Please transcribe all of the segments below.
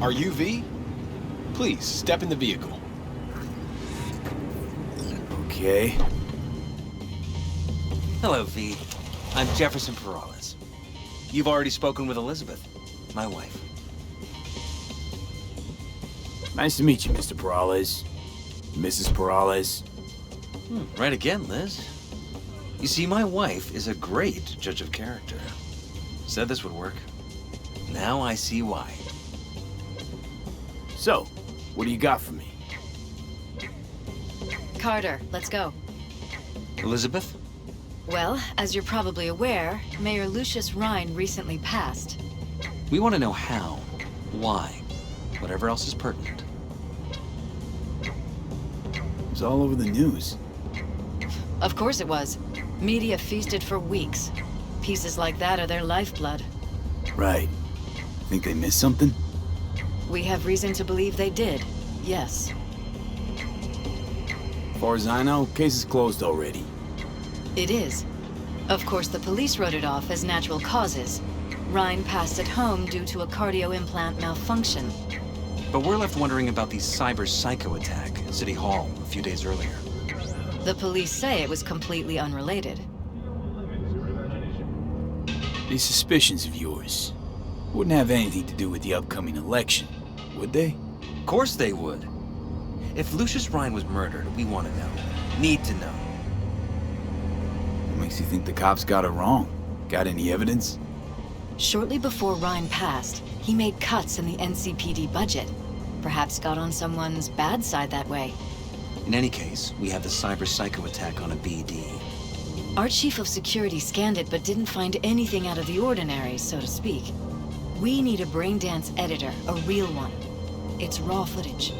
Are you V? Please, step in the vehicle. Okay. Hello, V. I'm Jefferson Peralez. You've already spoken with Elizabeth, my wife. Nice to meet you, Mr. Peralez. Mrs. Peralez. Right again, Liz. You see, my wife is a great judge of character. Said this would work. Now I see why. So, what do you got for me? Carter, let's go. Elizabeth? Well, as you're probably aware, Mayor Lucius Rhyne recently passed. We want to know how, why, whatever else is pertinent. It's all over the news. Of course it was. Media feasted for weeks. Pieces like that are their lifeblood. Right. Think they missed something? We have reason to believe they did, yes. As far as I know, case is closed already. It is. Of course, the police wrote it off as natural causes. Rhyne passed at home due to a cardio implant malfunction. But we're left wondering about the cyber psycho attack at City Hall a few days earlier. The police say it was completely unrelated. These suspicions of yours wouldn't have anything to do with the upcoming election, would they? Of course they would. If Lucius Rhyne was murdered, we want to know. Need to know. What makes you think the cops got it wrong? Got any evidence? Shortly before Rhyne passed, he made cuts in the NCPD budget. Perhaps got on someone's bad side that way. In any case, we have the cyber psycho attack on a BD. Our chief of security scanned it but didn't find anything out of the ordinary, so to speak. We need a braindance editor, a real one. It's raw footage.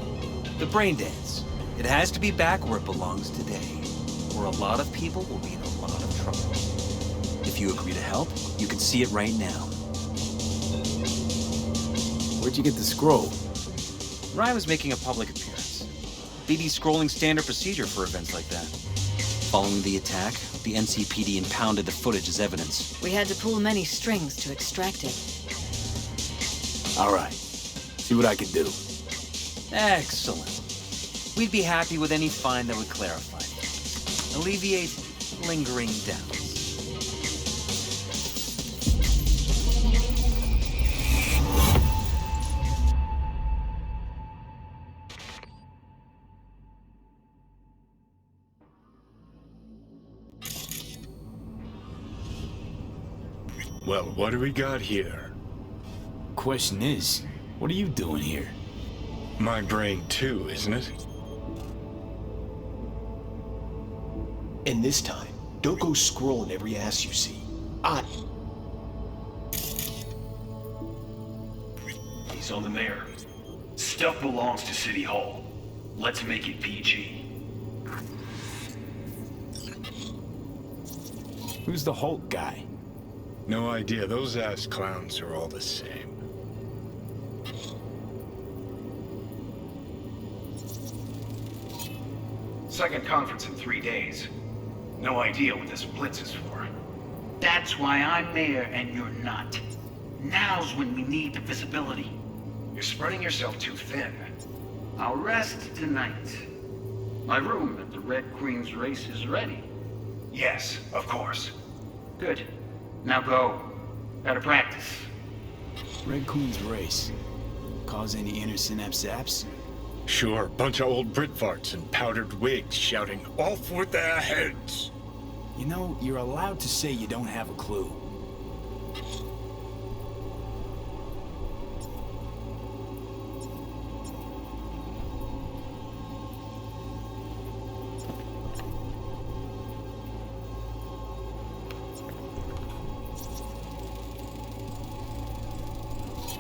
The brain dance. It has to be back where it belongs today, or a lot of people will be in a lot of trouble. If you agree to help, you can see it right now. Where'd you get the scroll? Ryan was making a public appearance. BD scrolling standard procedure for events like that. Following the attack, the NCPD impounded the footage as evidence. We had to pull many strings to extract it. All right. See what I can do. Excellent. We'd be happy with any find that would clarify, alleviate lingering doubts. Well, what do we got here? Question is, what are you doing here? My brain too, isn't it? And this time, don't go scrolling every ass you see. He's on the mayor. Stuff belongs to City Hall. Let's make it PG. Who's the Hulk guy? No idea. Those ass clowns are all the same. Second conference in 3 days. No idea what this blitz is for. That's why I'm mayor and you're not. Now's when we need the visibility. You're spreading yourself too thin. I'll rest tonight. My room at the Red Queen's race is ready. Yes, of course. Good. Now go. Gotta practice. Red Queen's race. Cause any inner synapse zaps? Sure, bunch of old Brit farts in powdered wigs shouting, "Off with their heads!" You know, you're allowed to say you don't have a clue.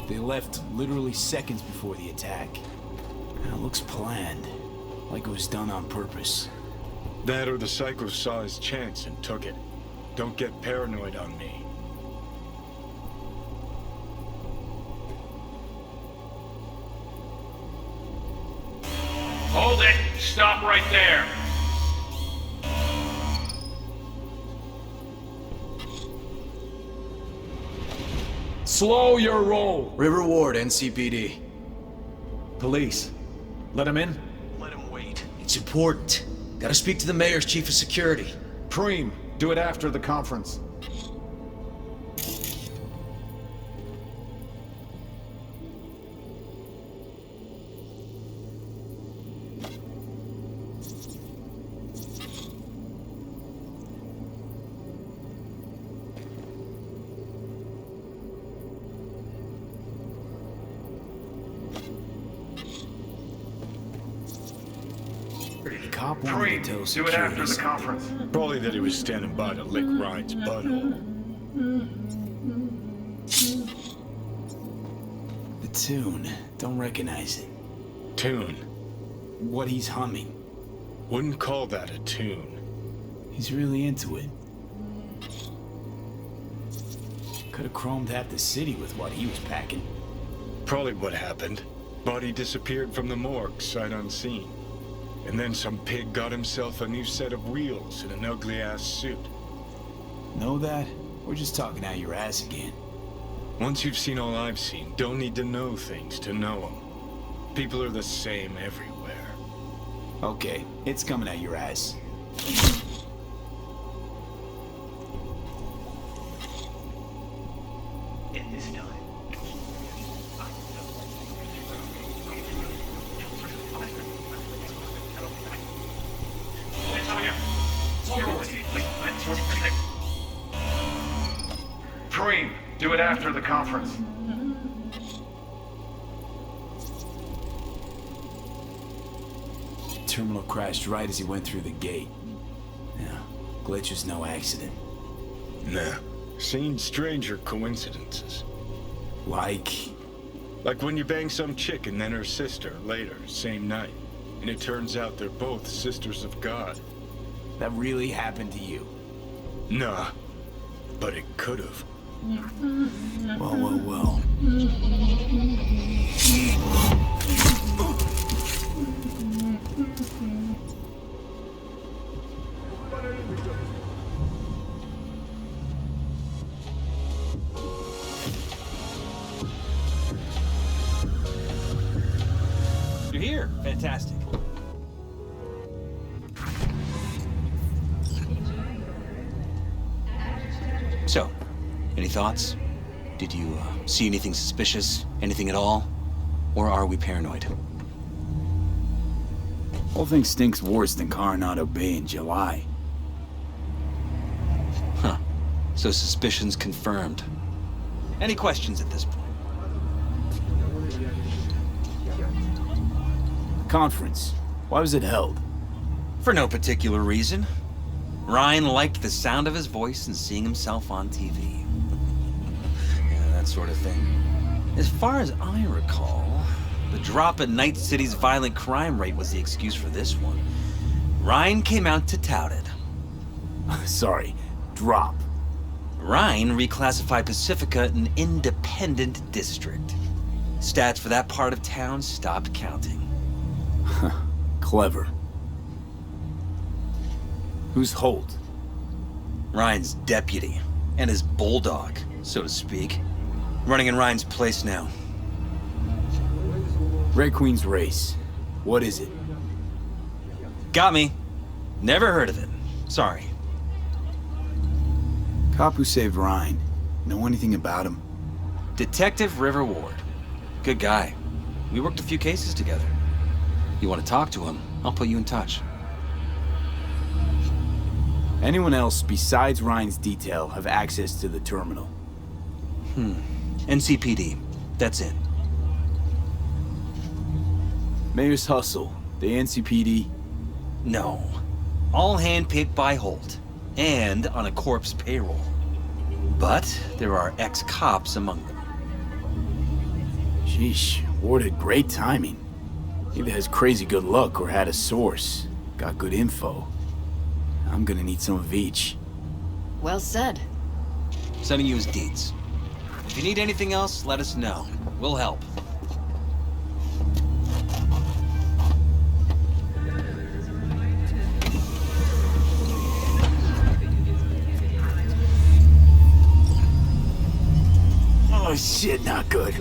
They left literally seconds before the attack. It looks planned, like it was done on purpose. That or the psycho saw his chance and took it. Don't get paranoid on me. Hold it! Stop right there! Slow your roll. River Ward, NCPD. Police. Let him in? Let him wait. It's important. Gotta speak to the mayor's chief of security. Preem, do it after the conference. Cop wanted to tell Do it after the security. conference. Probably that he was standing by to lick Ryan's butthole. The tune. Don't recognize it. Tune. What he's humming. Wouldn't call that a tune. He's really into it. Could have chromed half the city with what he was packing. Probably what happened. Body disappeared from the morgue, sight unseen. And then some pig got himself a new set of wheels and an ugly-ass suit. Know that? We're just talking out your ass again. Once you've seen all I've seen, don't need to know things to know them. People are the same everywhere. Okay, it's coming out your ass. In this time. Preem, do it after the conference. Terminal crashed right as he went through the gate. Yeah, glitch was no accident. Nah. Seen stranger coincidences. Like... Like when you bang some chick and then her sister later, same night. And it turns out they're both sisters of God. that really happened to you. Nah. But it could've. Well. You're here. Fantastic. So, any thoughts? Did you see anything suspicious? Anything at all? Or are we paranoid? Whole thing stinks worse than Coronado Bay in July. Huh. So suspicions confirmed. Any questions at this point? Conference. Why was it held? For no particular reason. Rhyne liked the sound of his voice and seeing himself on TV. Yeah, that sort of thing. As far as I recall, the drop in Night City's violent crime rate was the excuse for this one. Rhyne came out to tout it. Sorry, drop. Rhyne reclassified Pacifica an independent district. Stats for that part of town stopped counting. Clever. Who's Holt? Ryan's deputy, and his bulldog, so to speak. Running in Ryan's place now. Red Queen's race. What is it? Got me. Never heard of it. Sorry. Cop who saved Rhyne. Know anything about him? Detective River Ward. Good guy. We worked a few cases together. You want to talk to him, I'll put you in touch. Anyone else besides Ryan's detail have access to the terminal? NCPD. That's it. Mayor's Hustle. The NCPD. No. All handpicked by Holt. And on a corpse payroll. But there are ex-cops among them. Sheesh. Ward had great timing. Either has crazy good luck or had a source. Got good info. I'm gonna need some of each. Well said. Sending you his deeds. If you need anything else, let us know. We'll help. Oh shit, not good.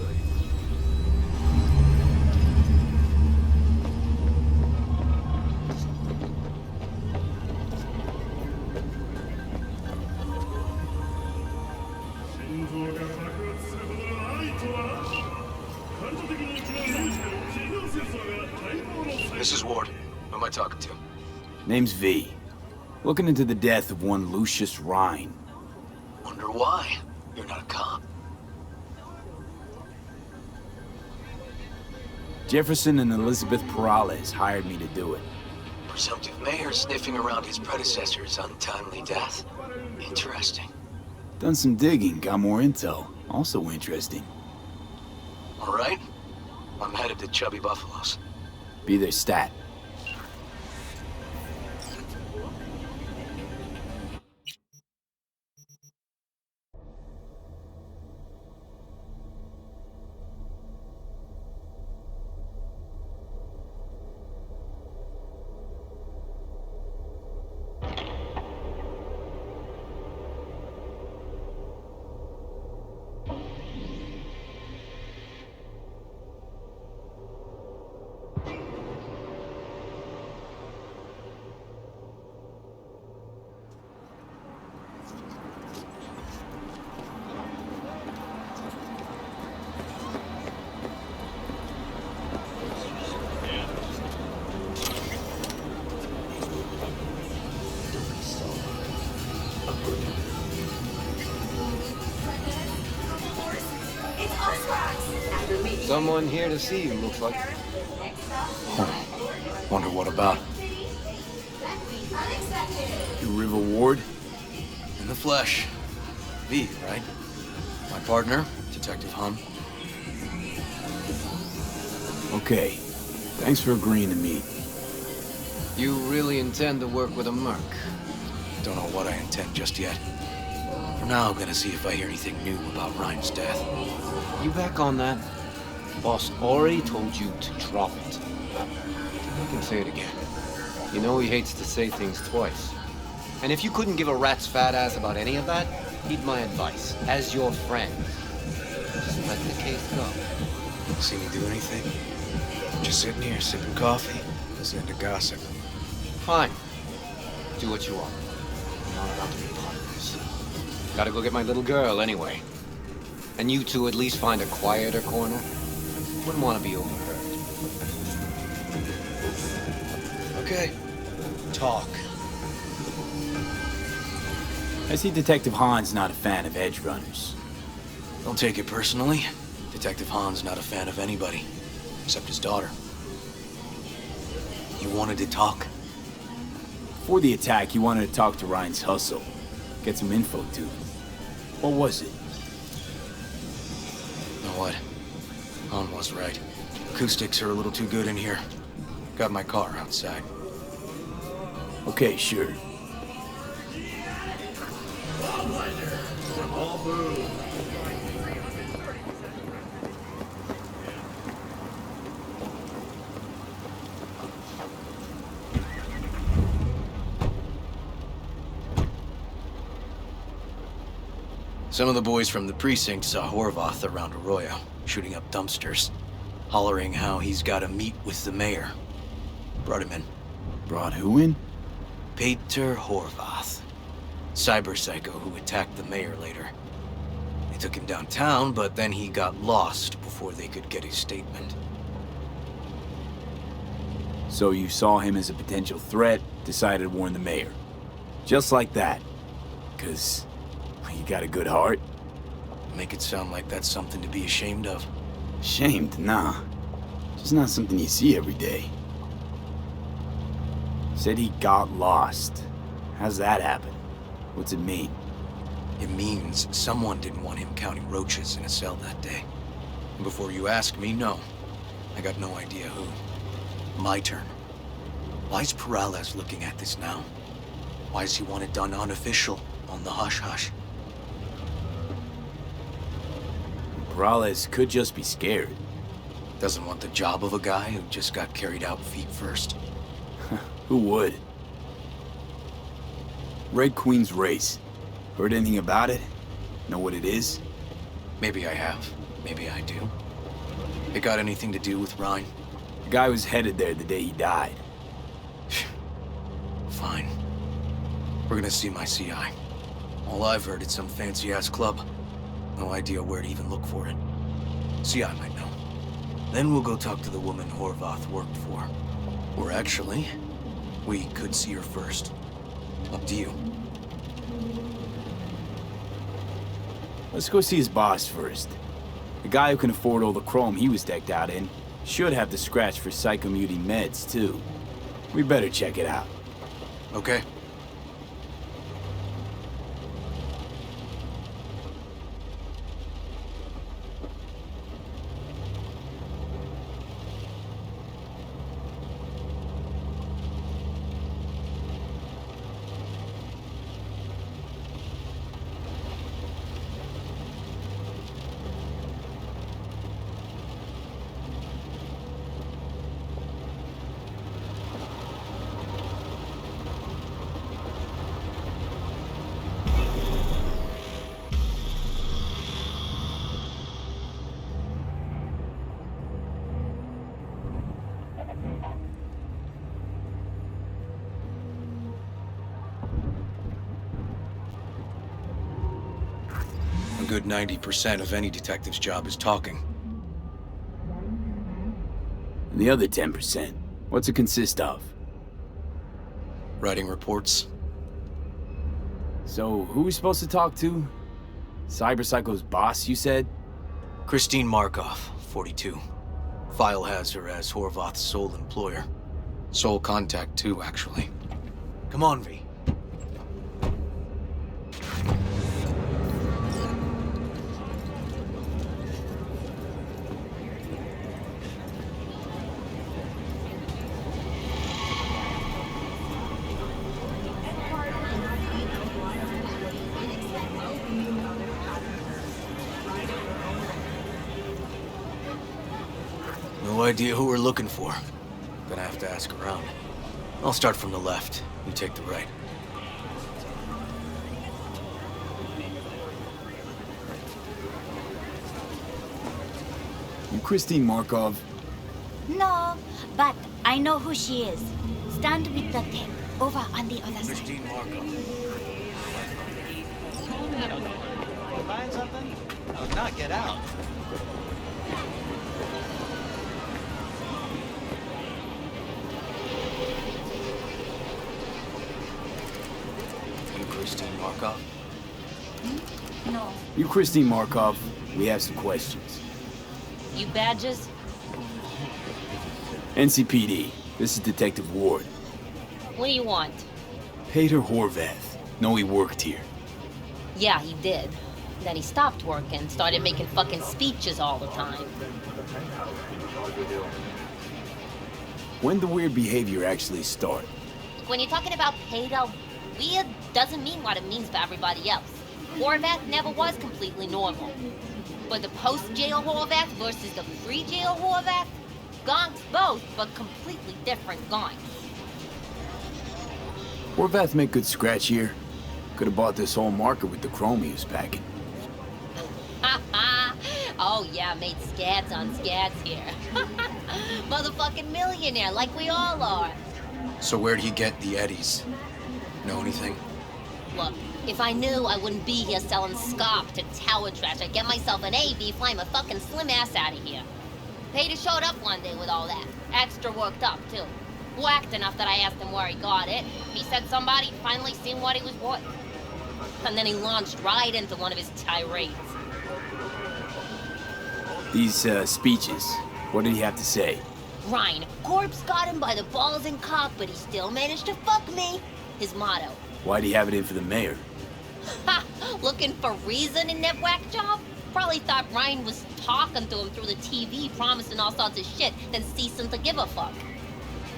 talking to? Name's V. Looking into the death of one Lucius Rhyne. Wonder why? You're not a cop. Jefferson and Elizabeth Peralezes hired me to do it. Presumptive mayor sniffing around his predecessor's untimely death. Interesting. Done some digging, got more intel. Also interesting. All right. I'm headed to Chubby Buffalo's. Be their stat. Someone here to see you, looks like. Wonder what about? You River Ward? In the flesh. V, right? My partner, Detective Hahn. Okay. Thanks for agreeing to meet. You really intend to work with a merc? Don't know what I intend just yet. For now, I'm gonna see if I hear anything new about Ryan's death. You back on that? Boss already told you to drop it. I can say it again. You know he hates to say things twice. And if you couldn't give a rat's fat ass about any of that, heed my advice. As your friend, just let the case go. See me do anything? Just sitting here, sipping coffee, listening to gossip. Fine. Do what you want. I'm not about to be part of this. Gotta go get my little girl anyway. And you two at least find a quieter corner. Wouldn't want to be overheard. Okay. Talk. I see Detective Hahn's not a fan of edge runners. Don't take it personally. Detective Hahn's not a fan of anybody, except his daughter. You wanted to talk? Before the attack, he wanted to talk to Ryan's hustle. Get some info, too. What was it? You know what? Hahn was right. Acoustics are a little too good in here. Got my car outside. Okay, sure. Some of the boys from the precinct saw Horvath around Arroyo, shooting up dumpsters, hollering how he's got to meet with the mayor. Brought him in. Brought who in? Peter Horvath. Cyber psycho who attacked the mayor later. They took him downtown, but then he got lost before they could get his statement. So you saw him as a potential threat, decided to warn the mayor. Just like that. 'Cause you got a good heart? Make it sound like that's something to be ashamed of. Ashamed? Nah. Just not something you see every day. Said he got lost. How's that happen? What's it mean? It means someone didn't want him counting roaches in a cell that day. And before you ask me, no. I got no idea who. My turn. Why's Peralezes looking at this now? Why does he want it done unofficial, on the hush-hush? Peralezes could just be scared. Doesn't want the job of a guy who just got carried out feet first. Who would? Red Queen's race. Heard anything about it? Know what it is? Maybe I have. Maybe I do. It got anything to do with Rhyne? The guy was headed there the day he died. Fine. We're gonna see my CI. All I've heard is some fancy-ass club. No idea where to even look for it. CI might know. Then we'll go talk to the woman Horvath worked for. Or actually, We could see her first. Up to you. Let's go see his boss first. The guy who can afford all the chrome he was decked out in should have the scratch for psychomuting meds, too. We better check it out. Okay. A good 90% of any detective's job is talking. And the other 10%, what's it consist of? Writing reports. So, who we supposed to talk to? Cyberpsycho's boss, you said? Christine Markov, 42. File has her as Horvath's sole employer. Sole contact, too, actually. Come on, V. No idea who we're looking for. Gonna have to ask around. I'll start from the left. You take the right. You Christine Markov? No, but I know who she is. Stand with the tape, over on the other side. Christine Markov. Find something? Oh, not get out. You Christine Markov? No. You Christine Markov? We have some questions. You badges? NCPD, this is Detective Ward. What do you want? Peter Horvath. Know he worked here. Yeah, he did. Then he stopped working, started making fucking speeches all the time. When the weird behavior actually start? When you're talking about Peter, weird doesn't mean what it means for everybody else. Horvath never was completely normal. But the post-jail Horvath versus the pre-jail Horvath? Gonks both, but completely different gonks. Horvath make good scratch here. Could have bought this whole market with the chrome he was packing. Oh yeah, made scads on scads here. Motherfucking millionaire, like we all are. So where'd he get the eddies? Know anything? Look, if I knew, I wouldn't be here selling scop to tower trash. I'd get myself an AV, fly my fucking slim ass out of here. Peter showed up one day with all that. Extra worked up, too. Whacked enough that I asked him where he got it. He said somebody finally seen what he was worth. And then he launched right into one of his tirades. These, speeches, what did he have to say? Rhyne, corpse got him by the balls and cock, but he still managed to fuck me. His motto. Why'd he have it in for the mayor? Ha! Looking for reason in that whack job? Probably thought Rhyne was talking to him through the TV, promising all sorts of shit, then ceasing to give a fuck.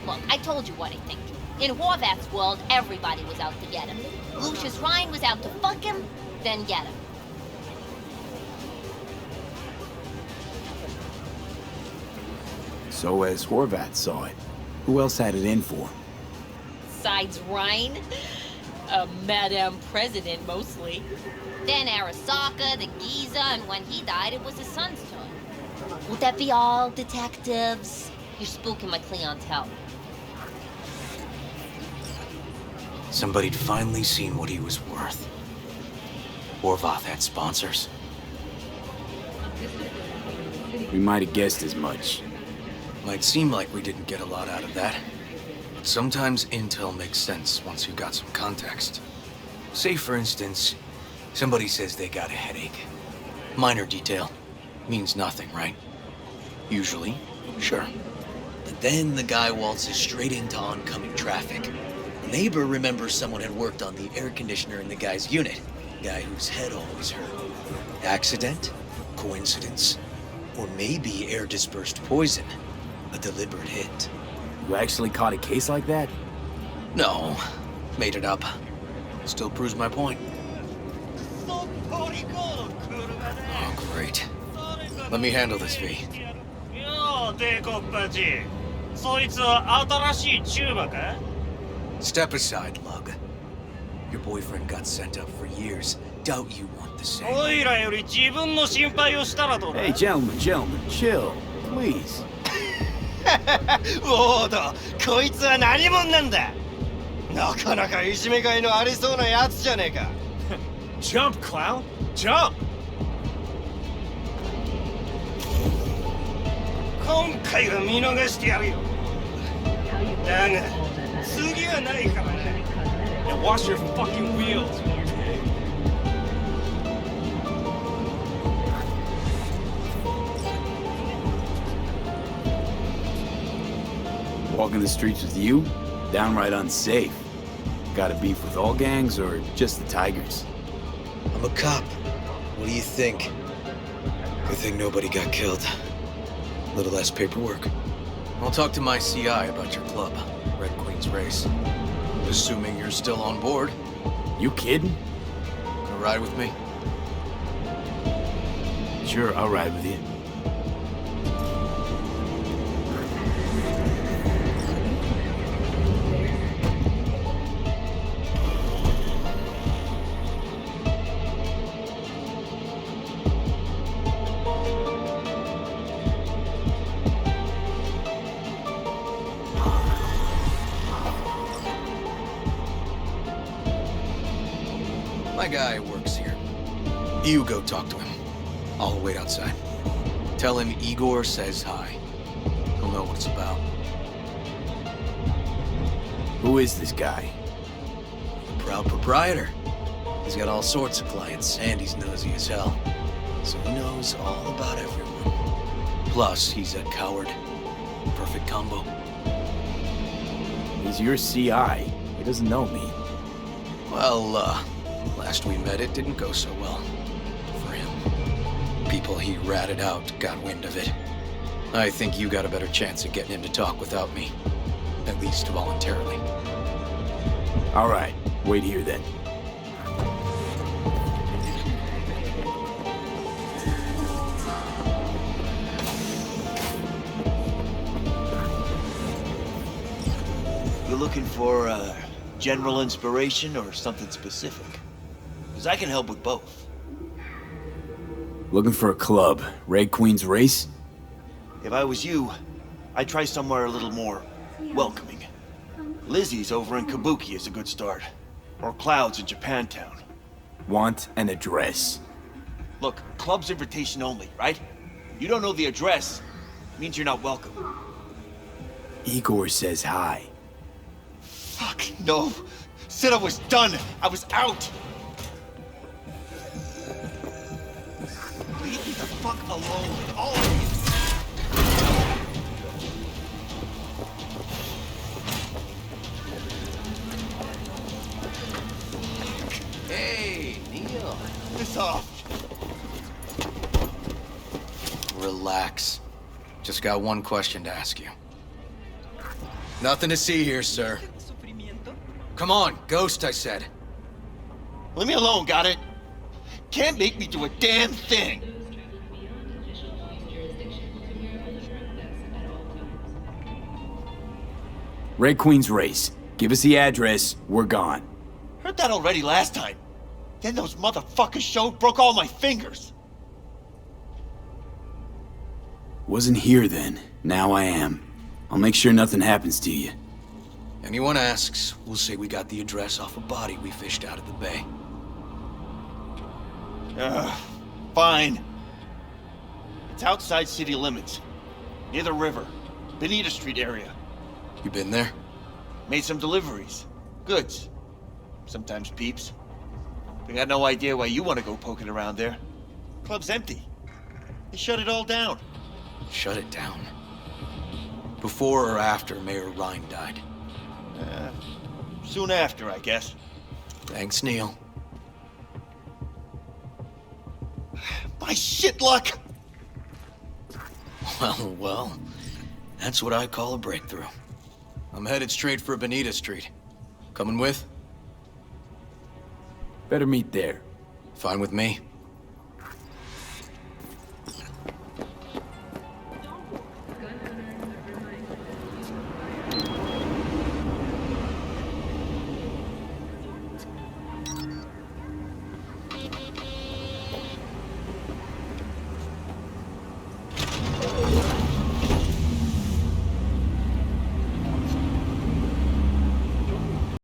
Look, I told you what I think. In Horvath's world, everybody was out to get him. Lucius Rhyne was out to fuck him, then get him. So as Horvath saw it, who else had it in for him? Besides Rhyne, a Madame President mostly. Then Arasaka, the Giza, and when he died, it was his son's turn. Would that be all, detectives? You're spooking my clientele. Somebody'd finally seen what he was worth. Horvath had sponsors. We might have guessed as much. Might seem like we didn't get a lot out of that. But Sometimes intel makes sense once you got some context. Say, for instance, somebody says they got a headache. Minor detail. Means nothing, right? Usually, sure. But then the guy waltzes straight into oncoming traffic. A neighbor remembers someone had worked on the air conditioner in the guy's unit. Guy whose head always hurt. Accident? Coincidence? Or maybe air-dispersed poison. A deliberate hit. You actually caught a case like that? No. Made it up. Still proves my point. Oh, great. Let me handle this, V. Step aside, Lug. Your boyfriend got sent up for years. Doubt you want the same. Hey, gentlemen, chill. Please. ウォード、こいつは何者なんだ。なかなかいじめがいのありそうなやつじゃねえか。Jump, clown! Jump! 今回は見逃してやるよ。だが、次はないからな。And wash your fucking wheels. Walking the streets with you? Downright unsafe. Got a beef with all gangs or just the Tigers? I'm a cop. What do you think? Good thing nobody got killed. A little less paperwork. I'll talk to my CI about your club, Red Queen's Race. Assuming you're still on board. You kidding? Gonna ride with me? Sure, I'll ride with you. My guy works here. You go talk to him. I'll wait outside. Tell him Igor says hi. He'll know what it's about. Who is this guy? The proud proprietor. He's got all sorts of clients, and he's nosy as hell. So he knows all about everyone. Plus, he's a coward. Perfect combo. He's your CI. He doesn't know me. Well, last we met, it didn't go so well. For him. People he ratted out got wind of it. I think you got a better chance of getting him to talk without me. At least voluntarily. All right, wait here then. You looking for general inspiration or something specific? Because I can help with both. Looking for a club. Red Queen's Race? If I was you, I'd try somewhere a little more welcoming. Lizzie's over in Kabuki is a good start. Or Cloud's in Japantown. Want an address. Look, club's invitation only, right? You don't know the address. Means you're not welcome. Igor says hi. Fuck, no. Said I was done. I was out. Leave me the fuck alone, all of you. Hey, Neil. Piss off. Relax. Just got one question to ask you. Nothing to see here, sir. Come on, Ghost, I said. Leave me alone, got it? Can't make me do a damn thing. Red Queen's Race. Give us the address, we're gone. Heard that already last time. Then those motherfuckers showed, broke all my fingers. Wasn't here then. Now I am. I'll make sure nothing happens to you. Anyone asks, we'll say we got the address off a body we fished out of the bay. Fine. It's outside city limits. Near the river. Benita Street area. You been there? Made some deliveries. Goods. Sometimes peeps. They got no idea why you want to go poking around there. Club's empty. They shut it all down. Shut it down? Before or after Mayor Rhyne died? Soon after, I guess. Thanks, Neil. My shit luck! Well, that's what I call a breakthrough. I'm headed straight for Bonita Street. Coming with? Better meet there. Fine with me.